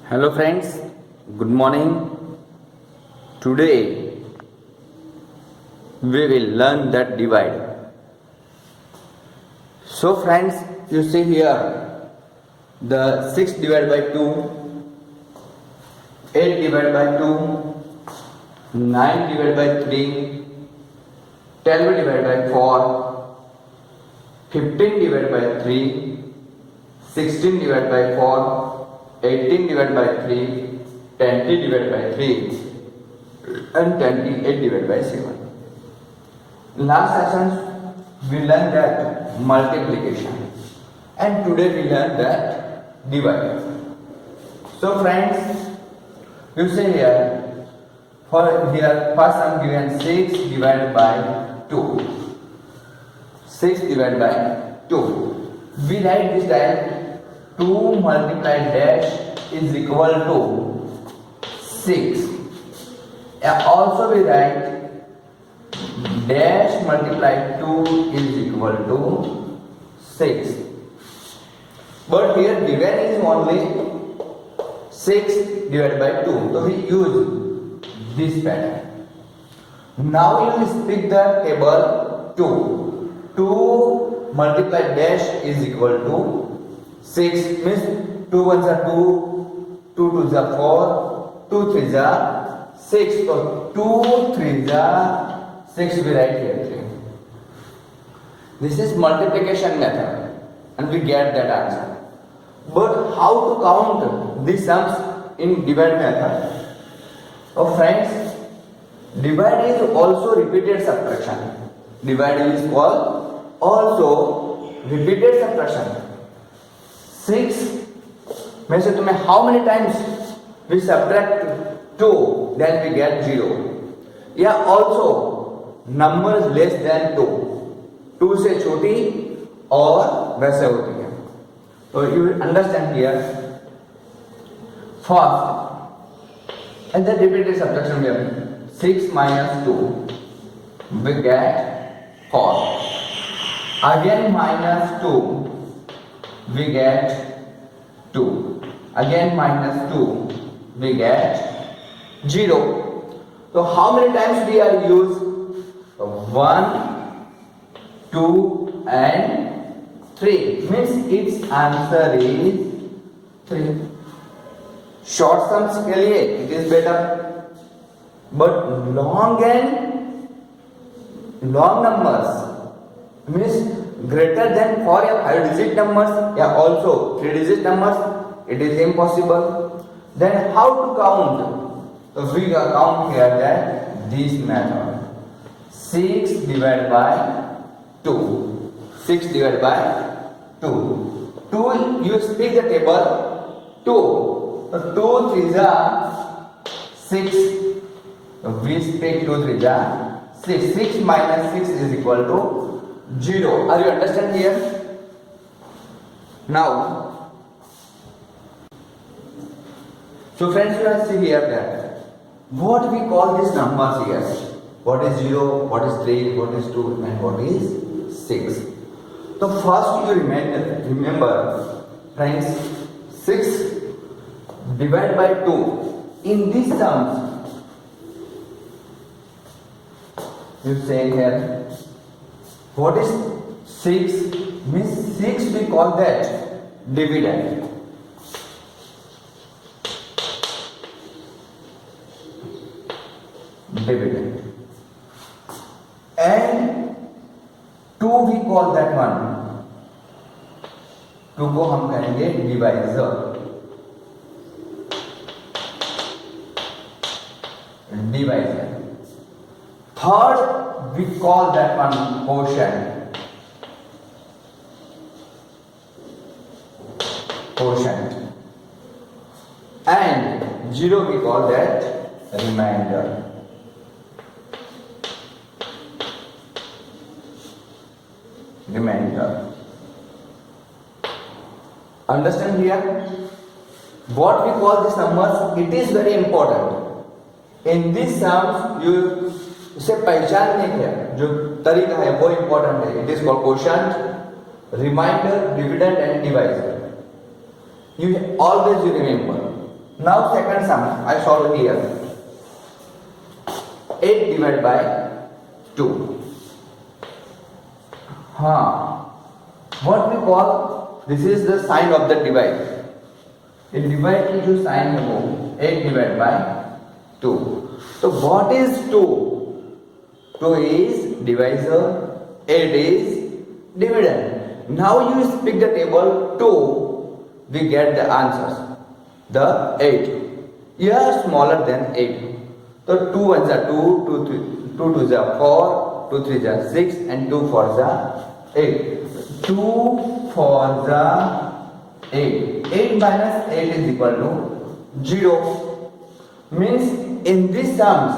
Hello friends, good morning. Today we will learn that divide. So friends, you see here the 6 divided by 2, 8 divided by 2, 9 divided by 3, 12 divided by 4, 15 divided by 3, 16 divided by 4, 18 divided by 3, 20 divided by 3 and 28 divided by 7. In last session we learned that multiplication and today we learn that divide. So friends, you see here, for here first I am given 6 divided by 2. 6 divided by 2. We write this time 2 multiplied dash is equal to 6. Also we write dash multiplied 2 is equal to 6. But here given is only 6 divided by 2. So we use this pattern. Now you will speak the table 2. 2 multiplied dash is equal to 6 means 2 ones are 2, 2 twos are 4, 2 threes are 6. So 2 threes are 6 we write here 3. This is multiplication method and we get that answer. But how to count these sums in divide method? Oh friends, divide is also repeated subtraction. Divide is called also repeated subtraction. 6 means how many times we subtract 2 then we get 0. Yeah, also numbers less than 2. 2 से छोटी और वैसे होती है. So you will understand here. First, and then repeated subtraction we have 6 minus 2 we get 4. Again minus 2 we get 2. Again minus 2 we get 0. So how many times we are use 1, 2 and 3 means its answer is 3. Short sums के लिए it is better, but long numbers means greater than 4 or 5 digit numbers, yeah, also 3 digit numbers, it is impossible. Then how to count? So we count here that this method 6 divided by 2. 6 divided by 2. 2 you speak the table 2. So 2 threes are 6. So we speak 2 threes are 6. 6 minus 6 is equal to 0. Are you understand here? Now, so friends, you can see here that what we call these numbers here. What is 0, what is 3, what is 2 and what is 6. So first you remember friends, 6 divided by 2. In these sums, you say here, what is 6? Means 6 we call that dividend. Dividend. And 2 we call that one. 2 को हम कहेंगे divisor. Divisor. Third, we call that one quotient. Quotient. And 0 we call that remainder. Remainder. Understand here? What we call these numbers, it is very important. In these sums, you उसे पहचानने के जो तरीका है वो इम्पोर्टेंट है. It is called quotient, remainder, dividend and divisor. You always remember Now second sum I solve here. 8 divided by 2. What we call, this is the sign of the divide. ये divide की जो sign है वो 8 divided by 2. So what is 2? 2 is divisor, 8 is dividend. Now you speak the table 2, we get the answers. The 8. Here smaller than 8. So 2 1s are 2, 2 2s are 4, 2 3s are 6 and 2 4s are 8. 2 4s are 8. 8 minus 8 is equal to 0. Means in these sums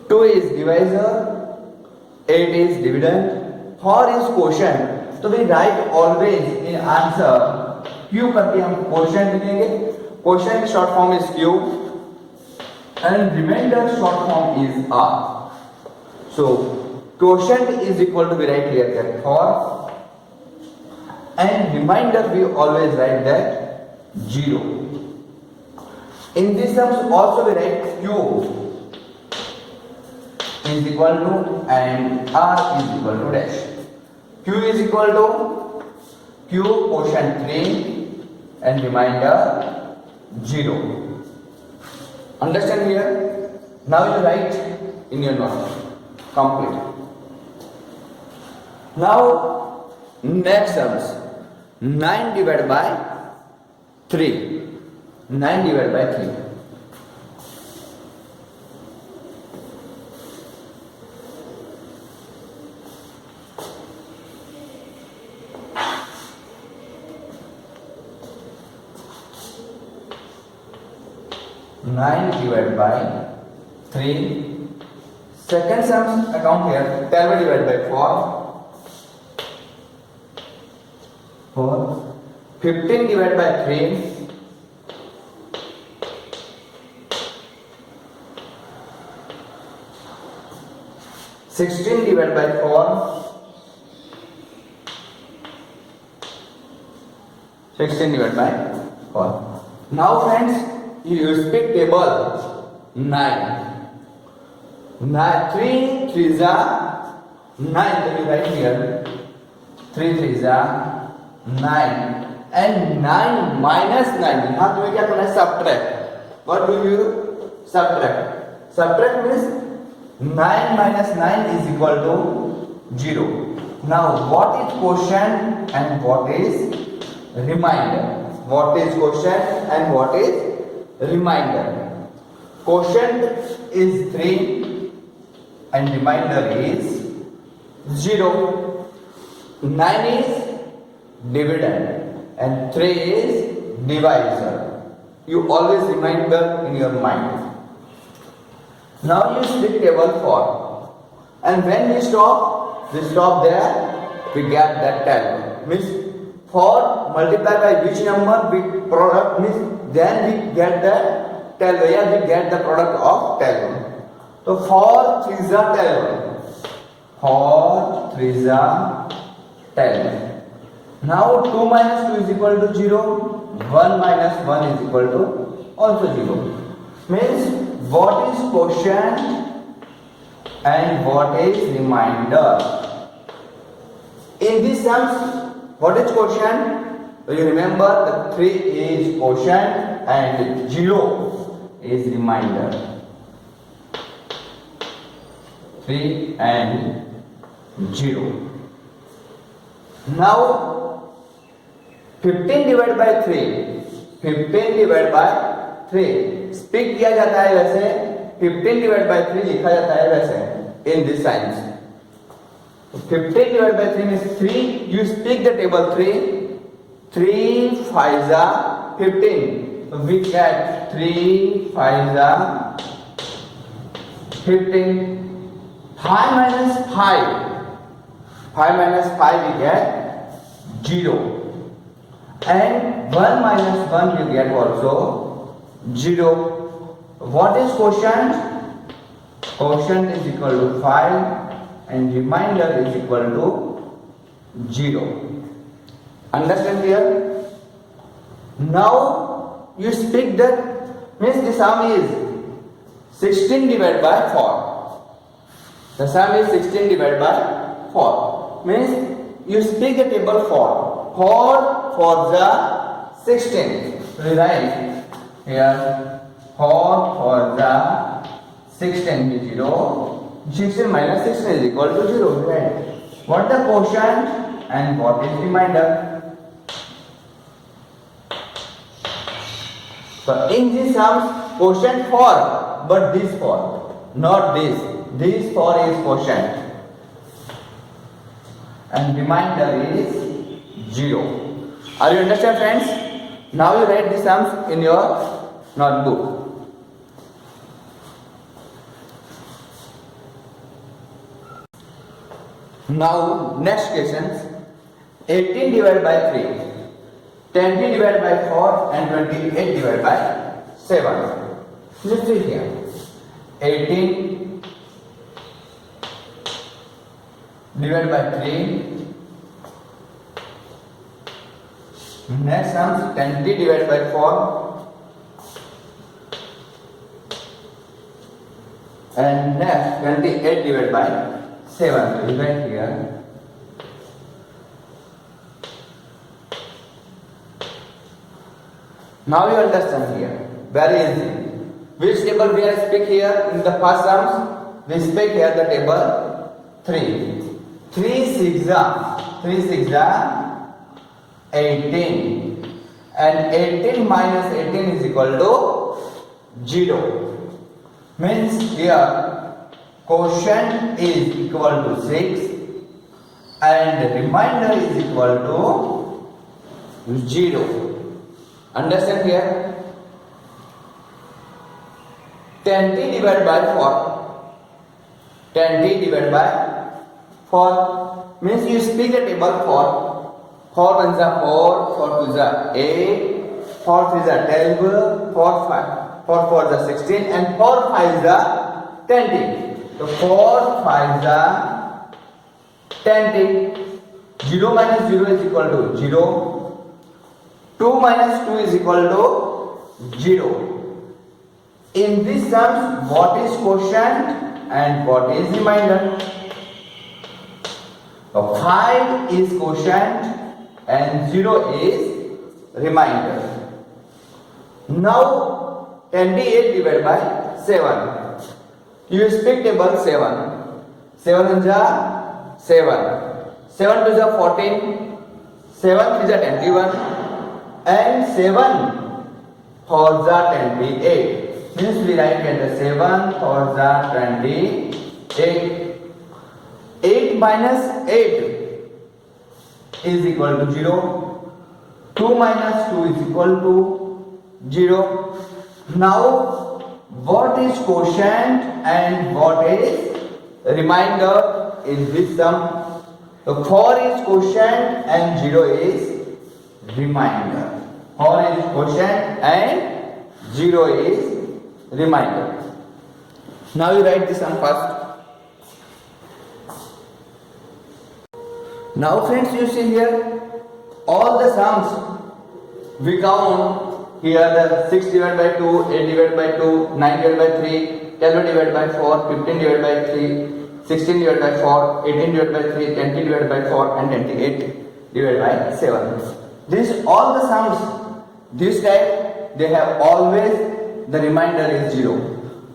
2 is divisor, 8 is dividend, 4 is quotient. So we write always in answer Q करके हम quotient लिखेंगे. Quotient short form is Q and remainder short form is R. So quotient is equal to, we write here that 4 and remainder we always write that 0. In this sums also we write Q is equal to and R is equal to dash. Q is equal to Q quotient 3 and remainder 0. Understand here? Now you write in your note. Complete. Now next sums. 9 divided by 3. 9 divided by 3. Nine divided by 3. Second sum account here. 12 divided by 4. 4. 15 divided by 3. 16 divided by 4. 16 divided by 4. Now friends, you speak table 9. 3 3s are 9. Then you write here 3 3s are 9 and 9 minus 9. यहाँ तुम्हें क्या करना है? Subtract. What do you subtract? Subtract means 9 minus 9 is equal to 0. Now what is quotient and what is remainder? What is quotient and what is remainder? Quotient is 3 and remainder is 0. 9 is dividend and 3 is divisor. You always remember in your mind. Now you split table 4 and when we stop there, we get that 10. Means 4 multiplied by which number with product means then we get the 12. Here we get the product of 12. So 4 3s are 12. 4 3s are 12. Now 2 minus 2 is equal to 0. 1 minus 1 is equal to also 0. Means what is quotient and what is remainder? In this sums, what is quotient? You remember the 3 is quotient and 0 is remainder. 3 and 0. Now 15 divided by 3. 15 divided by 3 speak किया जाता है वैसे 15 divide by 3 लिखा जाता है वैसे in this science. 15 divide by 3 means 3. You speak the table 3. 3 5s are 15. So we get 3 5s are 15. 5 minus 5. 5 minus 5 we get 0. And 1 minus 1 you get also 0. What is quotient? Quotient is equal to 5 and remainder is equal to 0. Understand here? Now you speak that means the sum is 16 divided by 4. The sum is 16 divided by 4. Means you speak the table 4. 4 for the 16. So you write here 4 for the 16 is 0. 16 minus 16 is equal to 0. Right? What the quotient and what is remainder? So in this sums, quotient 4, but this 4, not this. This 4 is quotient. And remainder is 0. Are you understand, friends? Now you write the sums in your notebook. Now next questions. 18 divided by 3, 20 divided by 4 and 28 divided by 7. Let's see here. 18 divided by 3. Next sums 20 divided by 4. And next 28 divided by 7. We write here. Now you understand here. Very easy. Which table we are speak here in the first sums? We speak here the table 3. 3 6 18. And 18 minus 18 is equal to 0. Means here quotient is equal to 6 and remainder is equal to 0. Understand here? 20 divided by 4. 20 divided by 4 means you speak the table 4. 4 ones are 4, 4 twos are 8, 4 threes are 12, 4 4 are 16 and 4 fives are 20. So 4 fives are 20. 0 minus 0 is equal to 0. 2 minus 2 is equal to 0. In this sums, what is quotient and what is remainder? 5 is quotient and 0 is remainder. Now 28 divided by 7. You speak table 7. 7 is 7. 7 is 14. 7 is 21. And 7 for the 28. Means we write here the 7 for the 28. 8 minus 8 is equal to 0. 2 minus 2 is equal to 0. Now what is quotient and what is remainder in this sum? So 4 is quotient and 0 is remainder. 4 is quotient and 0 is remainder. Now you write the sum first. Now friends, you see here all the sums we count here the 6 divided by 2, 8 divided by 2, 9 divided by 3, 12 divided by 4, 15 divided by 3, 16 divided by 4, 18 divided by 3, 20 divided by 4 and 28 divided by 7. These all the sums, this type they have always the remainder is 0.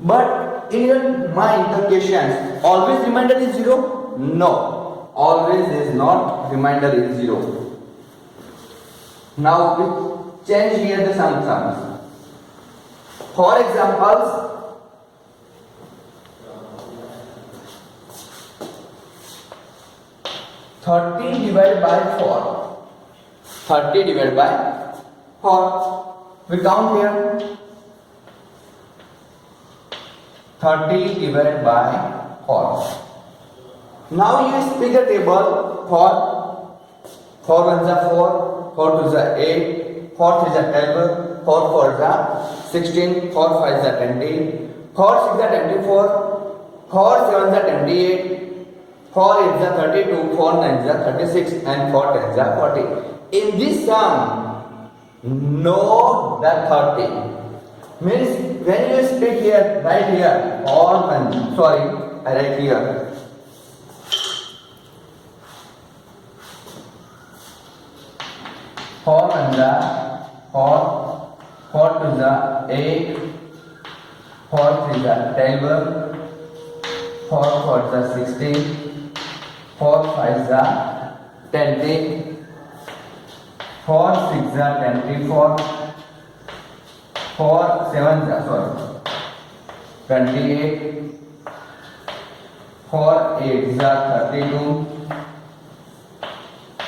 But in your mind the questions, always remainder is 0? No. Always is not, remainder is 0. Now we change here the sums. For examples, 30 divided by 4. 30 divided by 4. We count here. 30 divided by 4. Now you speak the table 4. 4 ones are 4, 4 twos are 8, 4 threes are 12, 4 fours are 16, 4 fives are 20, 4 six are 24, 4 sevens are 28, 4 eights are 32, 4 nines are 36 and 4 tens are 40. In this sum, Note the 30. Means when you speak here, right here, or when, sorry, I write here. For one the, for two the 8, for three the 12, for four the 16, for five the 20, for six the 24, for seven the, sorry, 28, for eight the 32,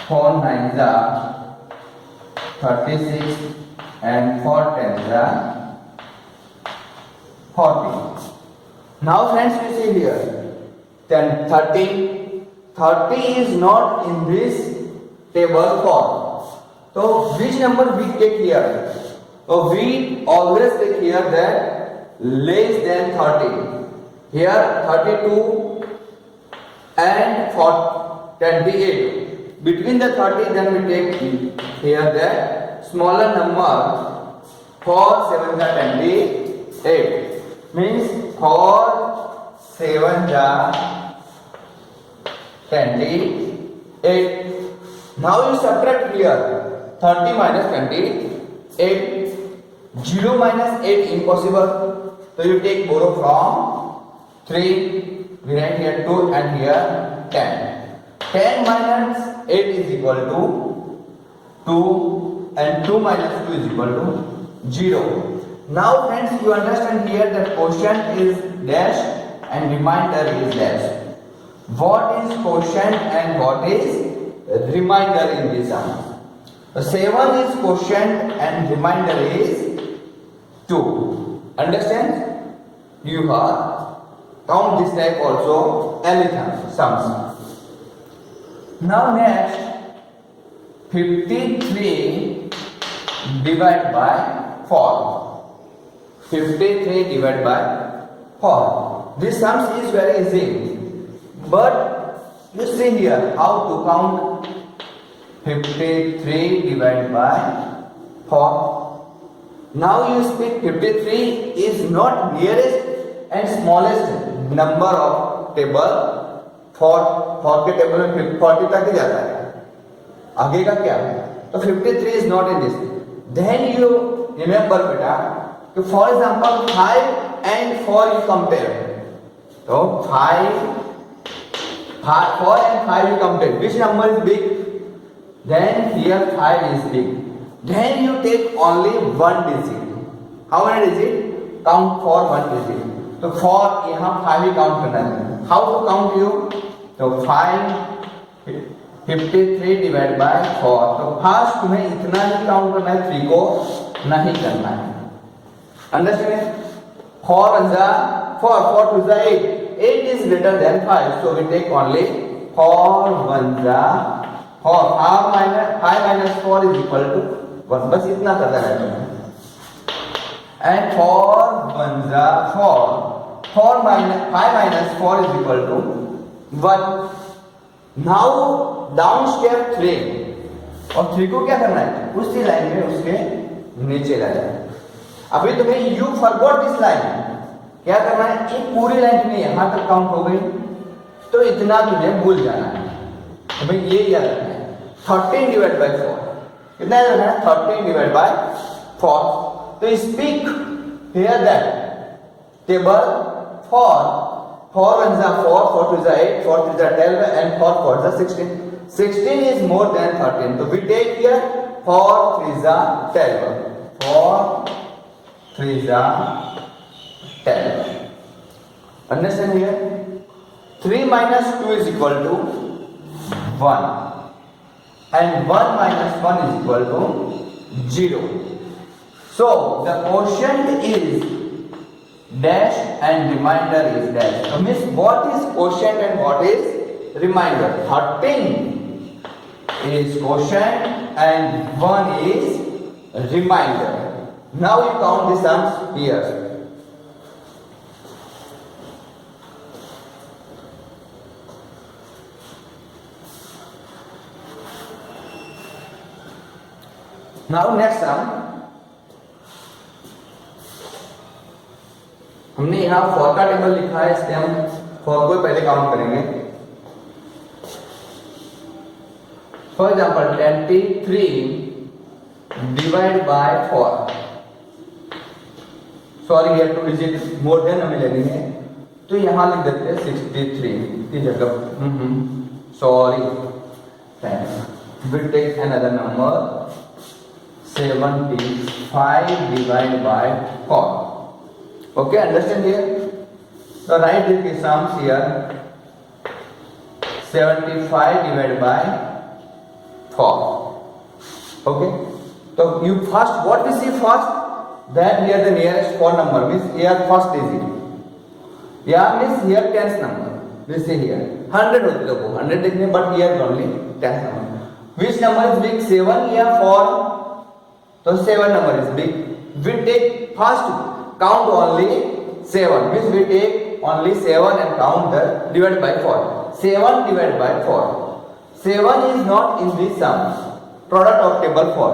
for nine the 36, and for 10 the 40. Now friends, we see here, then 30 is not in this table form. So which number we take here? So we always take here that less than 30. Here 32 and 28. Between the 30, then we take here the smaller number. For 7 the 28. Means for 7 the 28. Now you subtract here 30 minus 28. 0 minus 8 impossible. So you take borrow from 3. We write here 2 and here 10. 10 minus 8 is equal to 2 and 2 minus 2 is equal to 0. Now friends, you understand here that quotient is dash and remainder is dash. What is quotient and what is remainder in this sum? 7 is quotient and remainder is 2. Understand? You have count this type also anything sums. Now next 53 divided by 4. 53 divided by 4. This sums is very easy. But you see here how to count 53 divided by 4. Now you speak 53 is not nearest and smallest number of table. 4 के table में 40 तक ही जाता है. आगे का क्या है? तो 53 is not in this. Then you remember बेटा कि for example 5 and 4 you compare. तो 4 and 5 you compare. Which number is big? Then here 5 is big. Then you take only one digit. How many digit? Count for one digit. तो 4 यहाँ 5 ही count करना है. How to count you? तो 53 divide by 4. तो first तुम्हें इतना ही count करना है, 3 को नहीं करना है. अंडरस्टैंड? 4 1 जा 4, 4 2 जा 8. 8 is greater than 5, so we take only 4 1 जा 4. 5 minus 4 is equal to 1. बस इतना करना है तुम्हें. And 4 1 जा 4. 5 minus 4 is equal to 1. Now down step 3. और 3 को क्या करना है? उसी लाइन में उसके नीचे लाना है. अभी तुम्हें you forgot this line. क्या करना है? एक पूरी लाइन में यहां तक काउंट हो गई, तो इतना तुम्हें भूल जाना है. तुम्हें ये याद रखना है. 13 डिवाइड बाय 4. कितना याद रखना है? 13 डिवाइड बाय 4. तो स्पीक हियर दैट टेबल 4 1 जा 4, 4 2 जा 8, 4 3 जा 12 and 4 4 जा 16. 16 is more than 13. So we take here 4 3 जा 12. 4 3 जा 12. Understand here? 3 minus 2 is equal to 1. And 1 minus 1 is equal to 0. So the quotient is dash and remainder is dash. So means what is quotient and what is remainder? 13 is quotient and 1 is remainder. Now you count the sums here. Now next sum, हमने यहाँ for का table लिखा है, इसलिए हम for को पहले count करेंगे। For example 23 divide by 4, sorry here 2 digit more than हमें लेनी है, तो यहाँ लिख देते हैं 63 की जगह, sorry, we'll take another number 75 divided by 4. Okay, understand here? So write the sums here. 75 divided by 4. Okay. So you first, what we see first? That here the nearest 4 number means here first digit. Yeah means here 10th number. We see here 100 होते तो 100 देखने, but here only 10th number. Which number is big? 7 या 4? So 7 number is big. We take first count only 7. Means we take only 7 and count the divided by 4. 7 divided by 4. 7 is not in this sum. Product of table 4.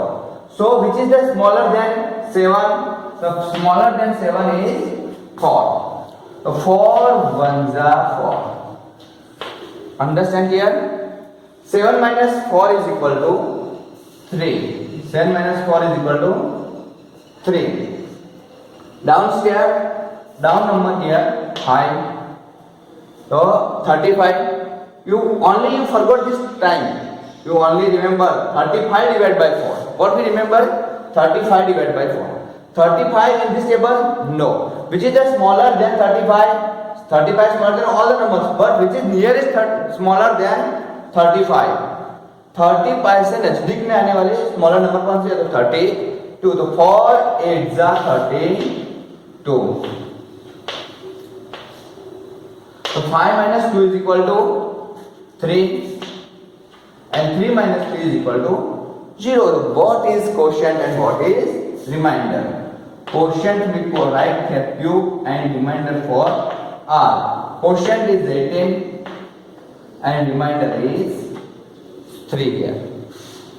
So which is the smaller than 7? The smaller than 7 is 4. So 4 ones are 4. Understand here? 7 minus 4 is equal to 3. 7 minus 4 is equal to 3. Downstairs, down number here, high. So 35. You forgot this time. You only remember 35 divided by 4. What we remember? 35 divided by 4. 35 in this table? No. Which is the smaller than 35? 35 smaller than all the numbers. But which is nearest smaller than 35? 35 से नजदीक में आने वाले smaller number कौन से है? तो 32. तो 4 8 32. So 5 minus 2 is equal to 3 and 3 minus 3 is equal to 0. So what is quotient and what is remainder? Quotient we will write here cube and remainder for R. Quotient is 18 and remainder is 3 here.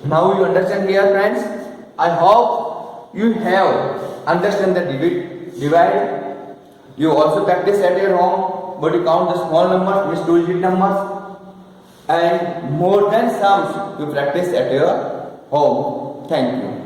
Now you understand here, friends. I hope you have understand the divide. You also practice at your home, but you count the small numbers, means 2-digit numbers, and more than sums you practice at your home. Thank you.